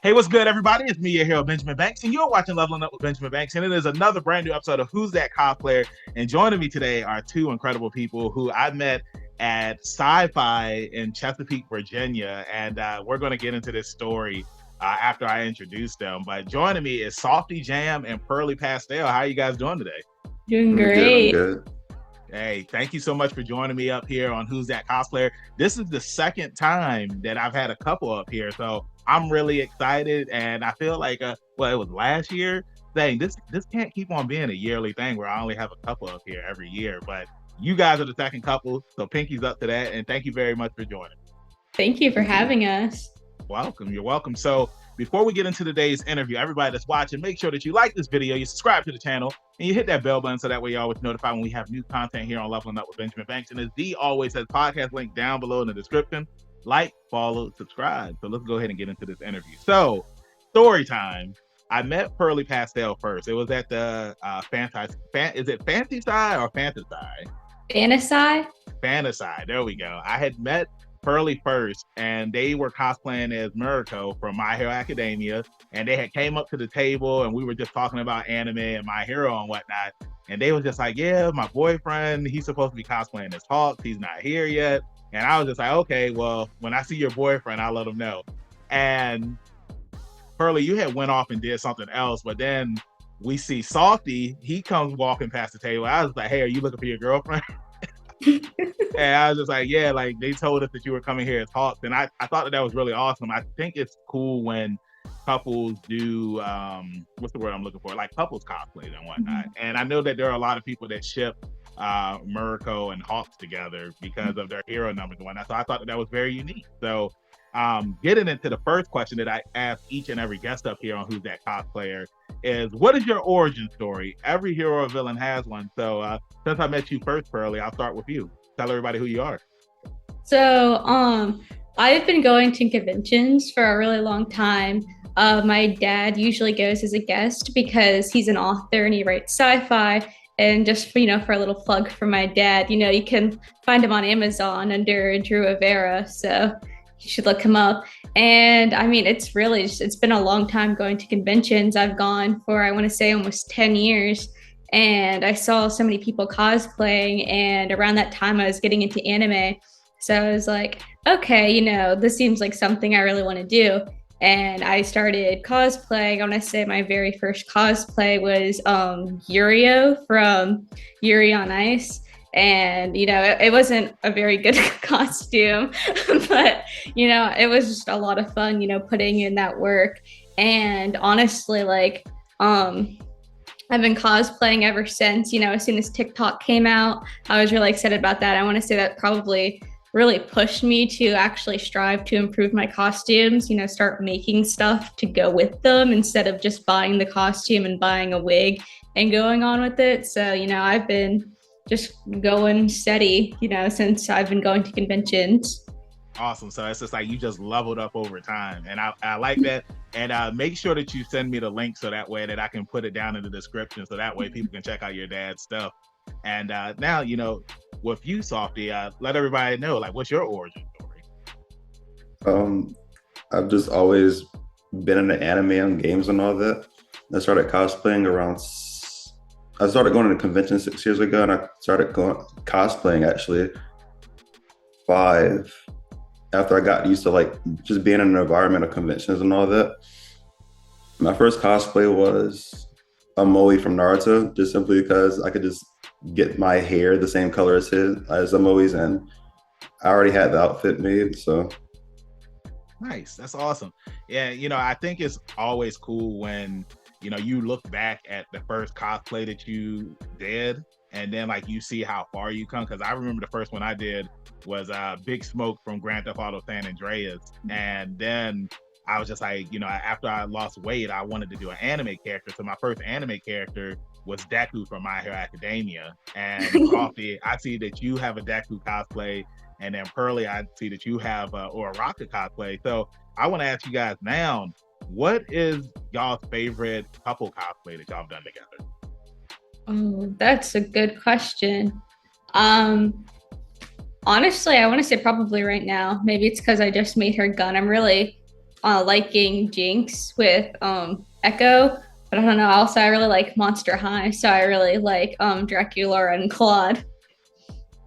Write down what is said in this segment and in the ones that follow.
Hey, what's good, everybody? It's me, your hero, Benjamin Banks, and you're watching Leveling Up with Benjamin Banks, and it is another brand new episode of Who's That Cosplayer? And joining me today are two incredible people who I met at Sci-Fi in Chesapeake, Virginia, and we're going to get into this story after I introduce them. But joining me is Softyy Jam and Pearly Pastel. How are you guys doing today? Doing I'm good. I'm great. good. Hey, thank you so much for joining me up here on Who's That Cosplayer. This is the second time that I've had a couple up here, so I'm really excited, and I feel like, it was last year. Dang, this can't keep on being a yearly thing where I only have a couple up here every year. But you guys are the second couple, so pinkies up to that, and thank you very much for joining. Thank you for having us. Welcome. You're welcome. So before we get into today's interview, everybody that's watching, make sure that you like this video, you subscribe to the channel, and you hit that bell button so that way you're always notified when we have new content here on Leveling Up with Benjamin Banks. And as D always says, podcast link down below in the description. Like, follow, subscribe. So let's go ahead and get into this interview. So, story time. I met Pearly Pastel first. It was at the is it Fancy Side or Fantasy? Fantasy? Fantasy. There we go. I had met Pearly first, and they were cosplaying as Murako from My Hero Academia, and they had came up to the table, and we were just talking about anime and My Hero and whatnot, and they was just like, yeah, my boyfriend, he's supposed to be cosplaying as Hawks, he's not here yet, and I was just like, okay, well, when I see your boyfriend, I'll let him know. And Pearly, you had went off and did something else, but then we see Softyy, he comes walking past the table. I was like, hey, are you looking for your girlfriend? And I was just like, yeah, like they told us that you were coming here as Hawks, and I thought that was really awesome. I think it's cool when couples do what's the word I'm looking for, like couples cosplays and whatnot. And I know that there are a lot of people that ship Murako and Hawks together because of their hero numbers and whatnot. So I thought that was very unique. So getting into the first question that I ask each and every guest up here on Who's That Cosplayer is, what is your origin story? Every hero or villain has one. So since I met you first, Pearly, I'll start with you. Tell everybody who you are. So, I've been going to conventions for a really long time. My dad usually goes as a guest because he's an author and he writes sci-fi. And just for a little plug for my dad, you can find him on Amazon under Drew Avera. So you should look him up. And I mean, it's been a long time going to conventions. I've gone for, I want to say, almost 10 years. And I saw so many people cosplaying. And around that time, I was getting into anime. So I was like, okay, this seems like something I really want to do. And I started cosplaying. I want to say my very first cosplay was Yurio from Yuri on Ice. And, it wasn't a very good costume, but, it was just a lot of fun, putting in that work. And honestly, like, I've been cosplaying ever since, as soon as TikTok came out, I was really excited about that. I want to say that probably really pushed me to actually strive to improve my costumes, start making stuff to go with them instead of just buying the costume and buying a wig and going on with it. So, I've been just going steady, since I've been going to conventions. Awesome. So it's just like you just leveled up over time. And I like that. And make sure that you send me the link so that way that I can put it down in the description. So that way people can check out your dad's stuff. And now, with you, Softyy, let everybody know, like, what's your origin story? I've just always been into anime and games and all that. I started cosplaying I started going to conventions 6 years ago, and I started cosplaying actually 5 after I got used to like just being in an environment of conventions and all that. My first cosplay was a Moe from Naruto, just simply because I could just get my hair the same color as Moe's, and I already had the outfit made. So nice. That's awesome. Yeah, I think it's always cool when you look back at the first cosplay that you did, and then like you see how far you come. Because I remember the first one I did was Big Smoke from Grand Theft Auto San Andreas, and then I was just like, after I lost weight, I wanted to do an anime character. So my first anime character was Deku from My Hero Academia. And Softyy, I see that you have a Deku cosplay, and then Pearly, I see that you have Uraraka cosplay. So I want to ask you guys now, what is y'all's favorite couple cosplay that y'all have done together? Oh, that's a good question. Honestly, I want to say probably right now. Maybe it's because I just made her gun. I'm really liking Jinx with Echo. But I don't know. Also, I really like Monster High, so I really like Dracula and Claude.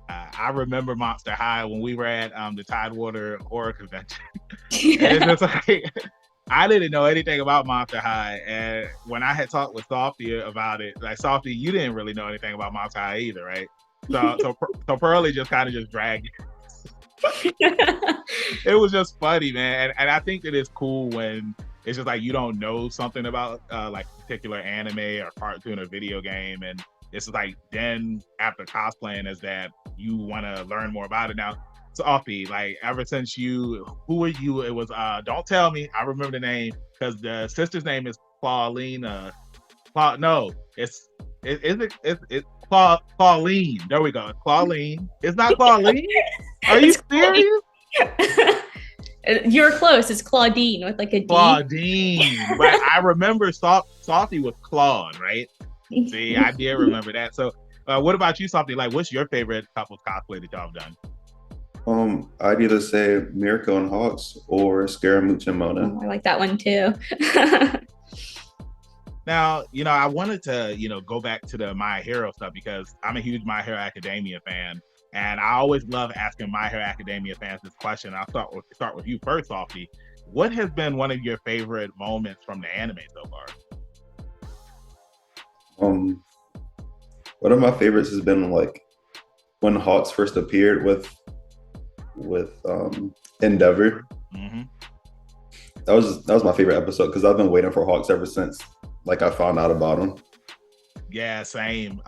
I remember Monster High when we were at the Tidewater Horror Convention. And Yeah. it's just like I didn't know anything about Monster High, and when I had talked with Softyy about it, like Softyy, you didn't really know anything about Monster High either, right? So Pearly just kind of just dragged. It was just funny, man, and I think that it's cool when it's just like you don't know something about like a particular anime or cartoon or video game, and it's like then after cosplaying is that you want to learn more about it. Now, Softyy, like ever since who are you? It was don't tell me. I remember the name because the sister's name is Claudine. No, it's Claudine. There we go. Claudine. It's not Claudine. Are you serious? You're close. It's Claudine with like a D. Claudine. But I remember Softyy was Claude, right? See, I did remember that. So, what about you, Softyy? Like, what's your favorite couples cosplay that y'all have done? I'd either say Mirko and Hawks or Scaramouche and Mona. Oh, I like that one too. Now, I wanted to, go back to the My Hero stuff because I'm a huge My Hero Academia fan. And I always love asking My Hero Academia fans this question. I'll start with you first, Softyy. What has been one of your favorite moments from the anime so far? One of my favorites has been like when Hawks first appeared with Endeavor. Mm-hmm. That was my favorite episode because I've been waiting for Hawks ever since like I found out about him. Yeah, same.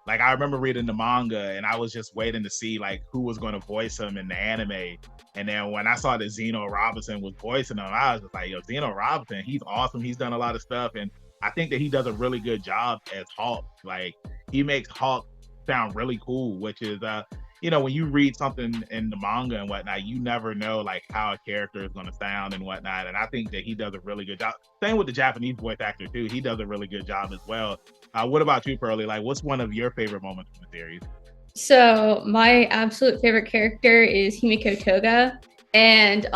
Like I remember reading the manga and I was just waiting to see like who was going to voice him in the anime. And then when I saw that Zeno Robinson was voicing him, I was just like, yo, Zeno Robinson, he's awesome. He's done a lot of stuff. And I think that he does a really good job as Hawk. Like he makes Hawk sound really cool, which is when you read something in the manga and whatnot, you never know like how a character is going to sound and whatnot. And I think that he does a really good job. Same with the Japanese voice actor too. He does a really good job as well. What about you, Pearly? Like, what's one of your favorite moments from the series? So my absolute favorite character is Himiko Toga, and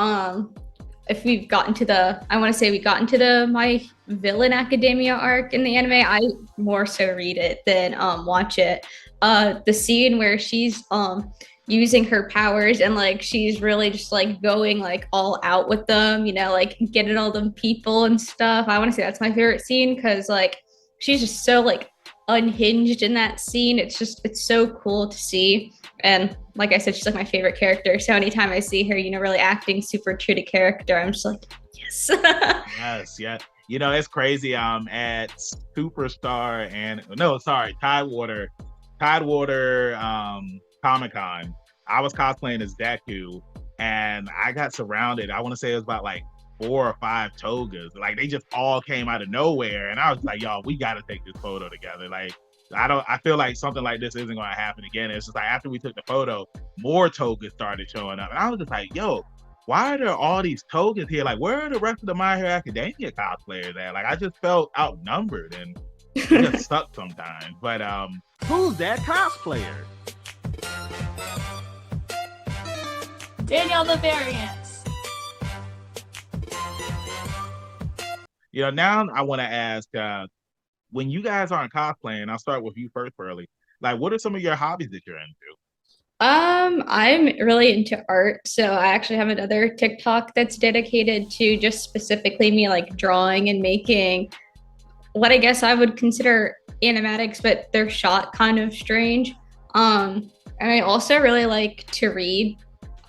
if we've gotten to the My Villain Academia arc in the anime, I more so read it than watch it. The scene where she's using her powers and like she's really just like going like all out with them, like getting all them people and stuff. I want to say that's my favorite scene because like she's just so like unhinged in that scene. It's so cool to see. And like I said, she's like my favorite character. So anytime I see her, really acting super true to character, I'm just like, yes. Yes, yeah. It's crazy. At Superstar Tidewater Comic-Con, I was cosplaying as Deku and I got surrounded. I want to say it was about like 4 or 5 togas. Like they just all came out of nowhere. And I was like, y'all, we gotta take this photo together. Like I feel like something like this isn't gonna happen again. It's just like after we took the photo, more togas started showing up. And I was just like, yo, why are there all these togas here? Like, where are the rest of the My Hero Academia cosplayers at? Like I just felt outnumbered and it just sucked sometimes. But who's that cosplayer? Danielle the Variant. Now I want to ask, when you guys aren't cosplaying, I'll start with you first, Pearly. Like, what are some of your hobbies that you're into? I'm really into art, so I actually have another TikTok that's dedicated to just specifically me like drawing and making what I guess I would consider animatics, but they're shot kind of strange. And I also really like to read.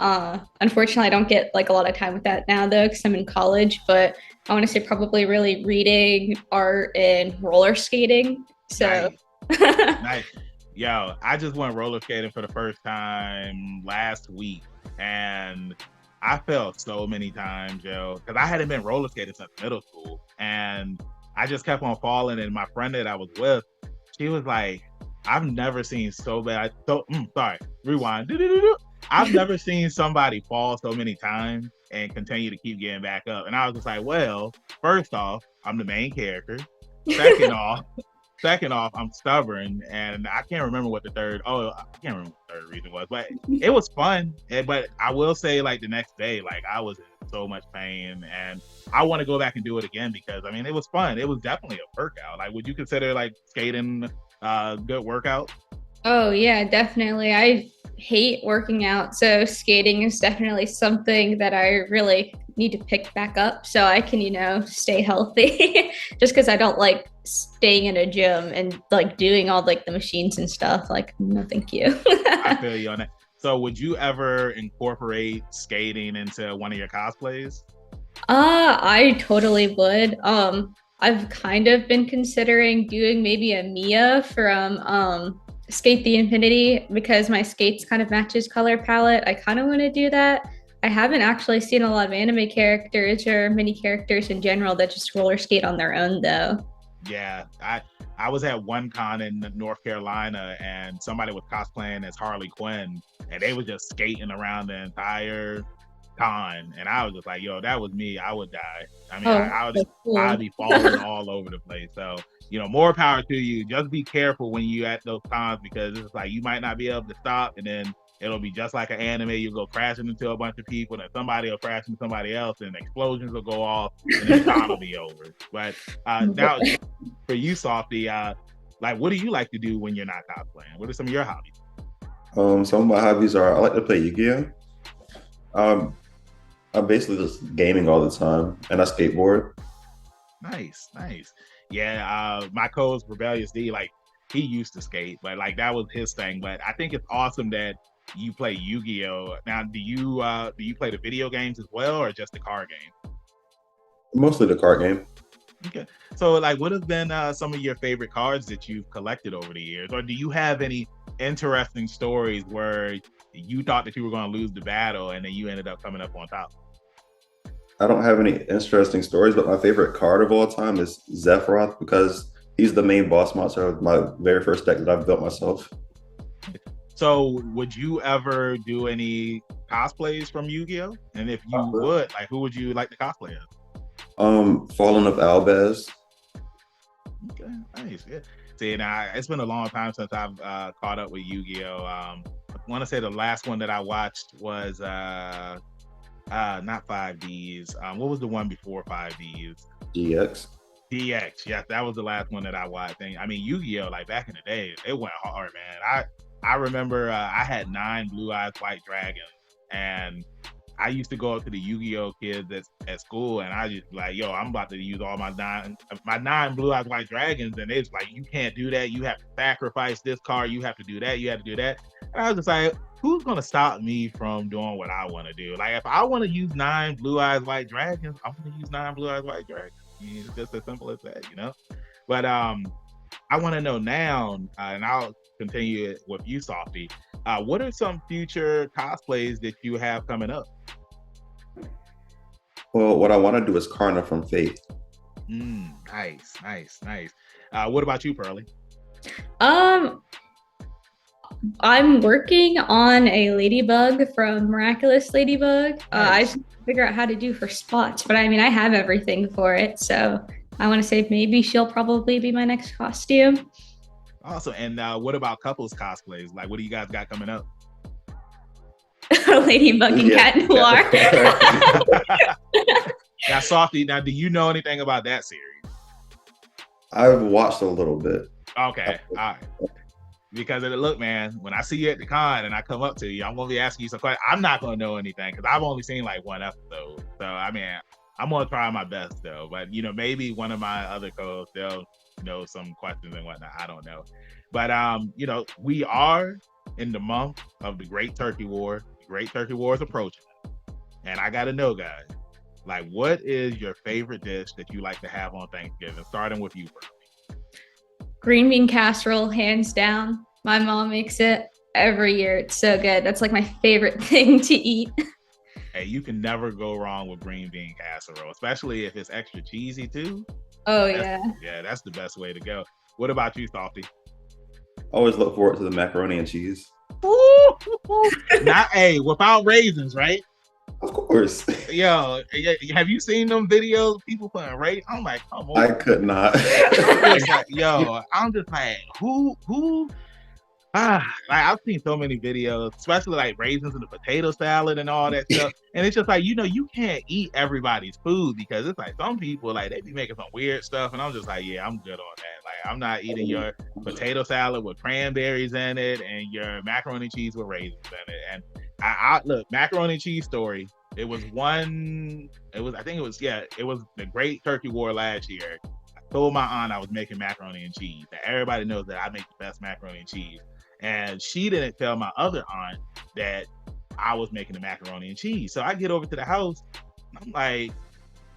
Unfortunately, I don't get like a lot of time with that now though, because I'm in college, but I want to say probably really reading, art, and roller skating. So nice. Yo, I just went roller skating for the first time last week, and I fell so many times, yo, because I hadn't been roller skating since middle school, and I just kept on falling. And my friend that I was with, she was like, "I've never seen so bad." Sorry, rewind. I've never seen somebody fall so many times and continue to keep getting back up. And I was just like, well, first off, I'm the main character. Second off, second off, I'm stubborn, and I can't remember what the third. Oh, I can't remember what the third reason was, but it was fun. But I will say, like the next day, like I was in so much pain, and I want to go back and do it again because I mean it was fun. It was definitely a workout. Like, would you consider like skating good workout? Oh yeah, definitely. I hate working out, so skating is definitely something that I really need to pick back up so I can, stay healthy. Just because I don't like staying in a gym and like doing all like the machines and stuff. Like, no, thank you. I feel you on that. So, would you ever incorporate skating into one of your cosplays? I totally would. I've kind of been considering doing maybe a Mia from Skate the Infinity because my skates kind of matches color palette. I kind of want to do that. I haven't actually seen a lot of anime characters or mini characters in general that just roller skate on their own though. Yeah, I was at one con in North Carolina and somebody was cosplaying as Harley Quinn and they were just skating around the entire con and I was just like, yo, that was me. I would die. I mean, I'd be falling all over the place. So, more power to you. Just be careful when you at those cons because it's like you might not be able to stop and then it'll be just like an anime. You go crashing into a bunch of people and somebody will crash into somebody else and explosions will go off and the con will be over. But now for you, Softy, like what do you like to do when you're not cosplaying? What are some of your hobbies? Some of my hobbies are I like to play Yu-Gi-Oh! I'm basically just gaming all the time, and I skateboard. Nice. Yeah, my co-host Rebellious D, like he used to skate, but like that was his thing. But I think it's awesome that you play Yu-Gi-Oh! Now, do you play the video games as well, or just the card game? Mostly the card game. Okay, so like, what have been some of your favorite cards that you've collected over the years, or do you have any interesting stories where you thought that you were going to lose the battle and then you ended up coming up on top? I don't have any interesting stories, but my favorite card of all time is Zephyroth because he's the main boss monster of my very first deck that I've built myself. So would you ever do any cosplays from Yu-Gi-Oh? And if you would, like who would you like to cosplay as? Fallen of Albaz. Okay, nice. Yeah. See, now it's been a long time since I've caught up with Yu-Gi-Oh. I want to say the last one that I watched was not 5Ds. What was the one before 5Ds? DX. Yes, that was the last one that I watched. And I mean, Yu-Gi-Oh, like back in the day, it went hard, man. I remember I had 9 Blue Eyes White Dragons, and I used to go up to the Yu-Gi-Oh kids at school, and I just like, yo, I'm about to use all my nine Blue Eyes White Dragons, and it's like, you can't do that. You have to sacrifice this card. You have to do that. You have to do that. And I was just like, who's gonna stop me from doing what I want to do? Like, if I want to use 9 Blue Eyes White Dragons, I'm gonna use 9 Blue Eyes White Dragons. It's just as simple as that, But I want to know now, and I'll continue it with you, Softy. What are some future cosplays that you have coming up? Well, what I want to do is Karna from Fate. Nice. What about you, Pearly? I'm working on a ladybug from Miraculous Ladybug. Nice. I just figure out how to do her spots, but I mean, I have everything for it. So I want to say maybe she'll probably be my next costume. Awesome. And what about couples cosplays? Like, what do you guys got coming up? Ladybug and Cat Noir. Now, Softy, do you know anything about that series? I've watched a little bit. Okay, all right. Because look, man, when I see you at the con and I come up to you, I'm gonna be asking you some questions. I'm not gonna know anything because I've only seen like one episode. So I mean, I'm gonna try my best though. But maybe one of my other co-hosts, they'll know some questions and whatnot. I don't know. But we are in the month of the Great Turkey War. The Great Turkey War is approaching, and I gotta know, guys, like, what is your favorite dish that you like to have on Thanksgiving? Starting with you, Pearly. Green bean casserole, hands down. My mom makes it every year. It's so good. That's like my favorite thing to eat. Hey, you can never go wrong with green bean casserole, especially if it's extra cheesy too. Oh, Yeah, that's the best way to go. What about you, Softy? Always look forward to the macaroni and cheese. Not without raisins, right? Of course. Yo, have you seen them videos? People playing race. I'm like, come on. I could not. I'm just like, who? Like I've seen so many videos, especially like raisins in the potato salad and all that stuff. And it's just like, you can't eat everybody's food because it's like some people like they be making some weird stuff, and I'm just like, yeah, I'm good on that. Like I'm not eating your potato salad with cranberries in it and your macaroni and cheese with raisins in it. And I look, macaroni and cheese story. It was the Great Turkey War last year. I told my aunt I was making macaroni and cheese. And everybody knows that I make the best macaroni and cheese. And she didn't tell my other aunt that I was making the macaroni and cheese. So I get over to the house, and I'm like,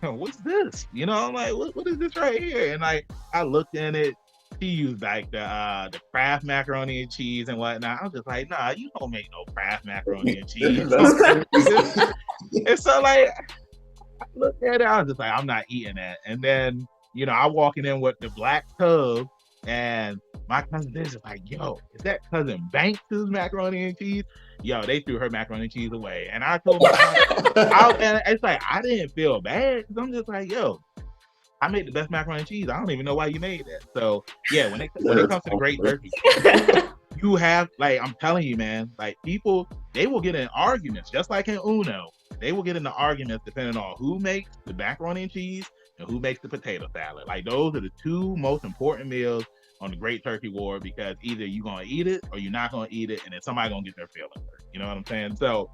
what's this? I'm like, what is this right here? And like, I looked in it. She used like the Kraft macaroni and cheese and whatnot. I was just like, nah, you don't make no Kraft macaroni and cheese. And so like, I looked at it. I was just like, I'm not eating that. And then, I walking in with the black tub, and my cousin is just like, yo, is that cousin Banks' macaroni and cheese? Yo, they threw her macaroni and cheese away. And I told my aunt, and it's like, I didn't feel bad because I'm just like, yo, I made the best macaroni and cheese. I don't even know why you made that. So yeah, when it comes to the Great Turkey, you have, like, I'm telling you, man, like people, they will get in arguments, just like in Uno. They will get into arguments depending on who makes the macaroni and cheese and who makes the potato salad. Like those are the two most important meals on the Great Turkey War, because either you're gonna eat it or you're not gonna eat it, and then somebody's gonna get their feelings hurt. You know what I'm saying? So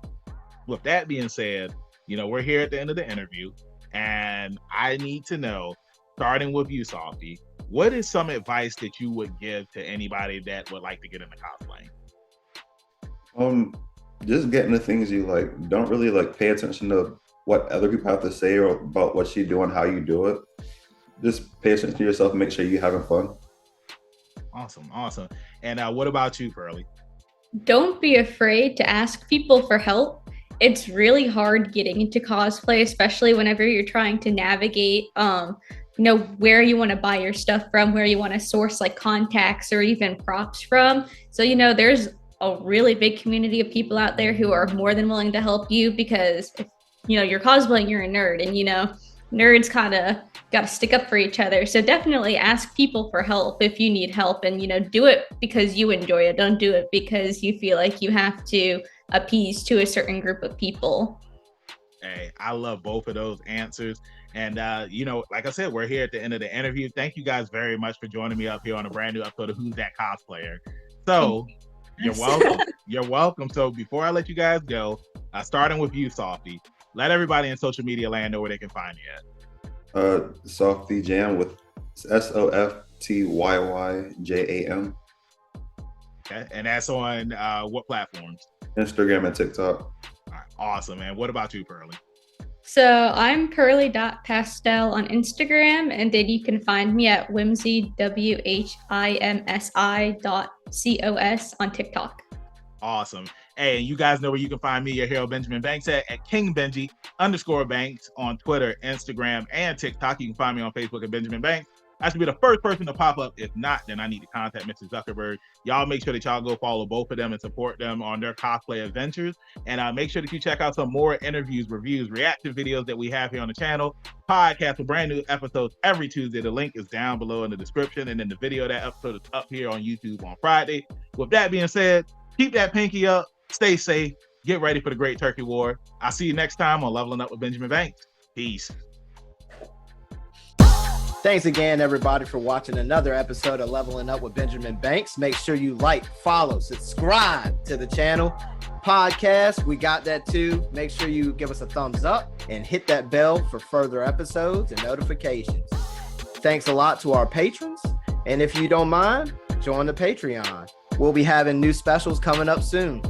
with that being said, we're here at the end of the interview, and I need to know, starting with you, Softyy, what is some advice that you would give to anybody that would like to get into cosplay? Just getting the things you like. Don't really like pay attention to what other people have to say or about what you do and how you do it. Just pay attention to yourself and make sure you're having fun. Awesome. And what about you, Pearly? Don't be afraid to ask people for help. It's really hard getting into cosplay, especially whenever you're trying to navigate, where you want to buy your stuff from, where you want to source like contacts or even props from. So, there's a really big community of people out there who are more than willing to help you, because if, you're cosplaying, you're a nerd, and, nerds kind of got to stick up for each other. So definitely ask people for help if you need help, and, do it because you enjoy it. Don't do it because you feel like you have to appease to a certain group of people. Hey, I love both of those answers. And, like I said, we're here at the end of the interview. Thank you guys very much for joining me up here on a brand new episode of Who's That Cosplayer? So you're welcome. You're welcome. So before I let you guys go, starting with you, Softyy, let everybody in social media land know where they can find you at. Softyy Jam with SOFTYYJAM. Okay. And that's on what platforms? Instagram and TikTok. All right, awesome, man. What about you, Pearly? So I'm Pearly.Pastel on Instagram, and then you can find me at Whimsy, WHIMSI.COS on TikTok. Awesome. Hey, and you guys know where you can find me, your hero Benjamin Banks, at KingBenji_Banks on Twitter, Instagram, and TikTok. You can find me on Facebook at Benjamin Banks. I should be the first person to pop up. If not, then I need to contact Mr. Zuckerberg. Y'all make sure that y'all go follow both of them and support them on their cosplay adventures. And make sure that you check out some more interviews, reviews, reactive videos that we have here on the channel. Podcast with brand new episodes every Tuesday. The link is down below in the description. And then the video of that episode is up here on YouTube on Friday. With that being said, keep that pinky up, stay safe, get ready for the Great Turkey War. I'll see you next time on Leveling Up with Benjamin Banks. Peace. Thanks again, everybody, for watching another episode of Leveling Up with Benjamin Banks. Make sure you like, follow, subscribe to the channel. Podcast, we got that too. Make sure you give us a thumbs up and hit that bell for further episodes and notifications. Thanks a lot to our patrons. And if you don't mind, join the Patreon. We'll be having new specials coming up soon.